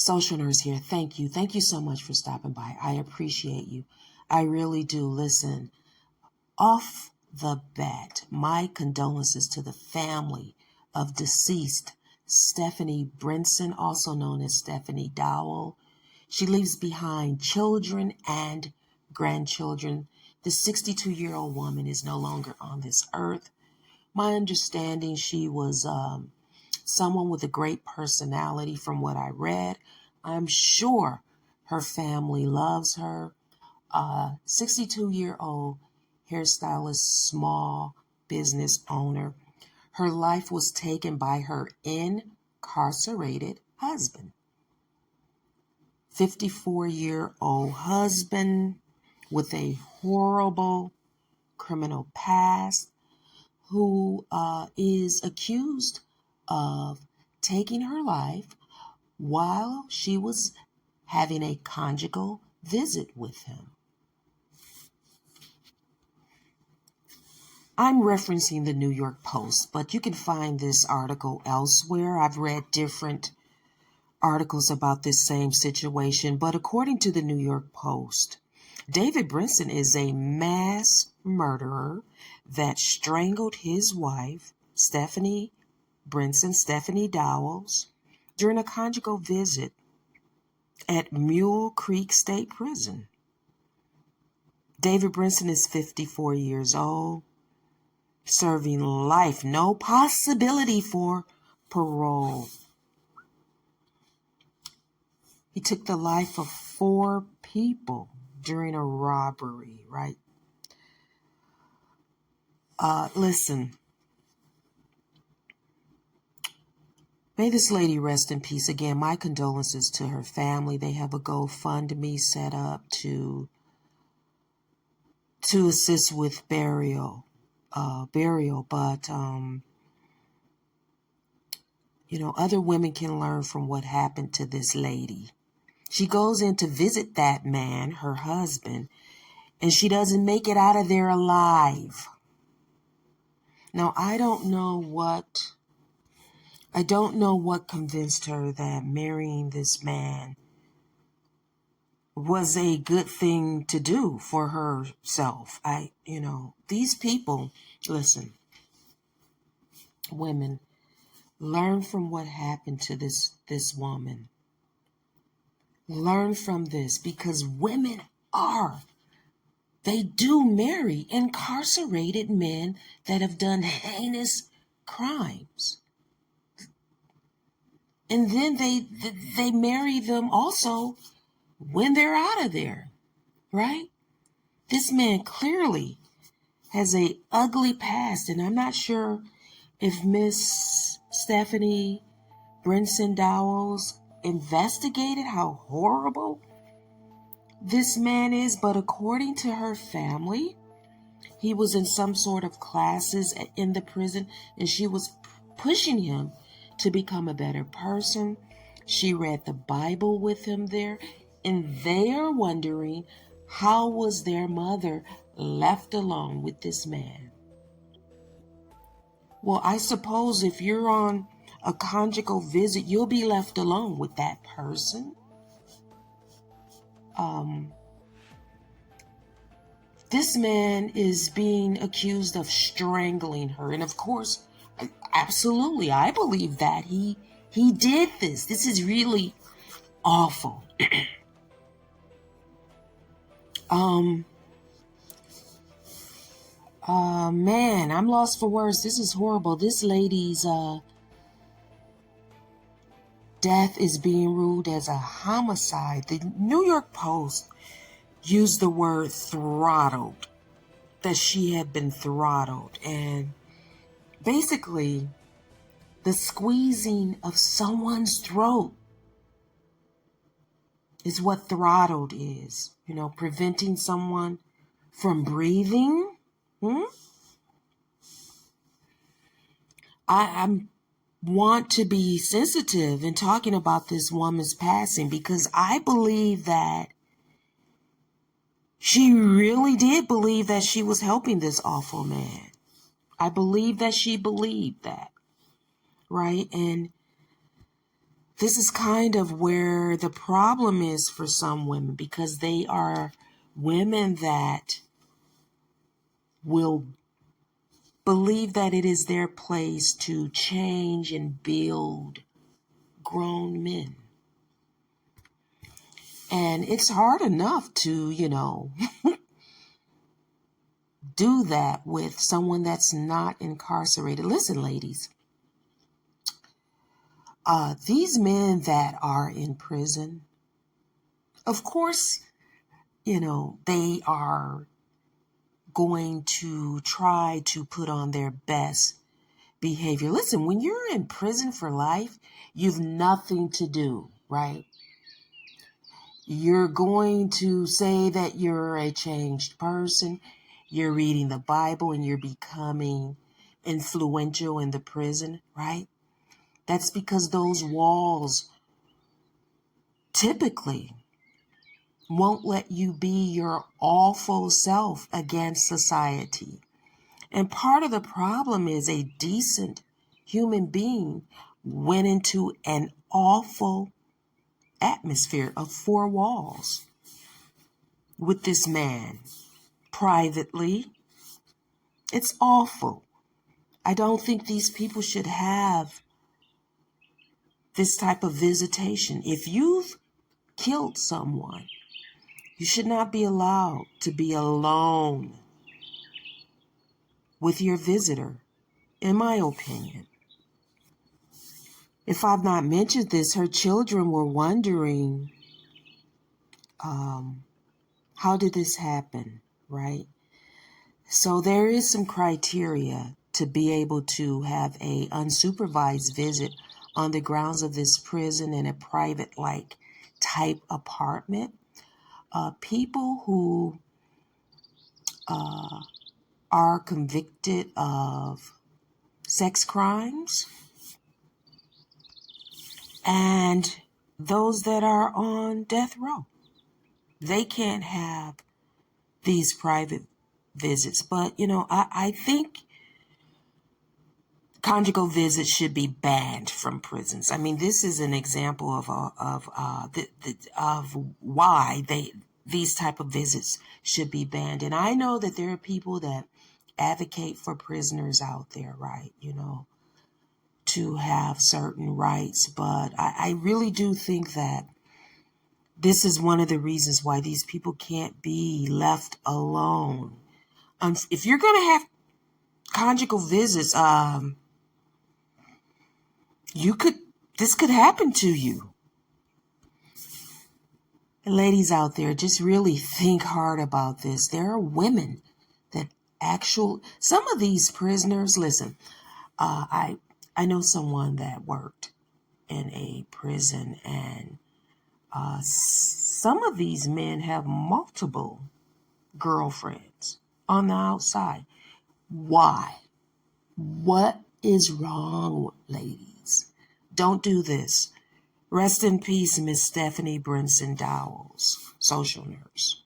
Social Nurse here. Thank you. Thank you so much for stopping by. I appreciate you. I really do. Listen, off the bat, my condolences to the family of deceased Stephanie Brinson, also known as Stephanie Dowell. She leaves behind children and grandchildren. The 62-year-old woman is no longer on this earth. My understanding, she was someone with a great personality from what I read. I'm sure her family loves her. 62-year-old hairstylist, small business owner. Her life was taken by her incarcerated husband. 54-year-old husband with a horrible criminal past who is accused of taking her life while she was having a conjugal visit with him. I'm referencing the New York Post, but you can find this article elsewhere. I've read different articles about this same situation, but according to the New York Post, David Brinson is a mass murderer that strangled his wife, Stephanie Brinson, Stephanie Dowells, during a conjugal visit at Mule Creek State Prison. David Brinson is 54 years old, serving life, no possibility for parole. He took the life of 4 people during a robbery, right? Listen, may this lady rest in peace. Again, my condolences to her family. They have a GoFundMe set up to assist with burial, but other women can learn from what happened to this lady. She goes in to visit that man, her husband, and she doesn't make it out of there alive. Now, I don't know what convinced her that marrying this man was a good thing to do for herself. These people, listen, women, learn from what happened to this woman. Learn from this, because women they do marry incarcerated men that have done heinous crimes. And then they marry them also when they're out of there, right? This man clearly has a ugly past, and I'm not sure if Miss Stephanie Brinson Dowells investigated how horrible this man is, but according to her family, he was in some sort of classes in the prison, and she was pushing him to become a better person. She read the Bible with him there, and they are wondering, how was their mother left alone with this man? Well, I suppose if you're on a conjugal visit, you'll be left alone with that person. This man is being accused of strangling her. And of course, absolutely, I believe that he did this. This is really awful. Man, I'm lost for words. This is horrible. This lady's death is being ruled as a homicide. The New York Post used the word throttled, that she had been throttled. And basically, the squeezing of someone's throat is what throttled is. Preventing someone from breathing. I want to be sensitive in talking about this woman's passing, because I believe that she really did believe that she was helping this awful man. I believe that she believed that, right? And this is kind of where the problem is for some women, because they are women that will believe that it is their place to change and build grown men. And it's hard enough to, do that with someone that's not incarcerated. Listen, ladies, these men that are in prison, of course, they are going to try to put on their best behavior. Listen, when you're in prison for life, you've nothing to do, right? You're going to say that you're a changed person. You're reading the Bible and you're becoming influential in the prison, right? That's because those walls typically won't let you be your awful self against society. And part of the problem is a decent human being went into an awful atmosphere of four walls with this man privately. It's awful. I don't think these people should have this type of visitation. If you've killed someone, you should not be allowed to be alone with your visitor, in my opinion. If I've not mentioned this, her children were wondering, how did this happen, right? So there is some criteria to be able to have a unsupervised visit on the grounds of this prison in a private type apartment. People who are convicted of sex crimes and those that are on death row, they can't have these private visits. But, I think conjugal visits should be banned from prisons. I mean, this is an example of why these type of visits should be banned. And I know that there are people that advocate for prisoners out there, right? To have certain rights. But I really do think that this is one of the reasons why these people can't be left alone. If you're going to have conjugal visits, this could happen to you. And ladies out there, just really think hard about this. There are women that some of these prisoners, listen, I know someone that worked in a prison, and some of these men have multiple girlfriends on the outside. Why? What is wrong, ladies? Don't do this. Rest in peace, Miss Stephanie Brinson Dowles, social nurse.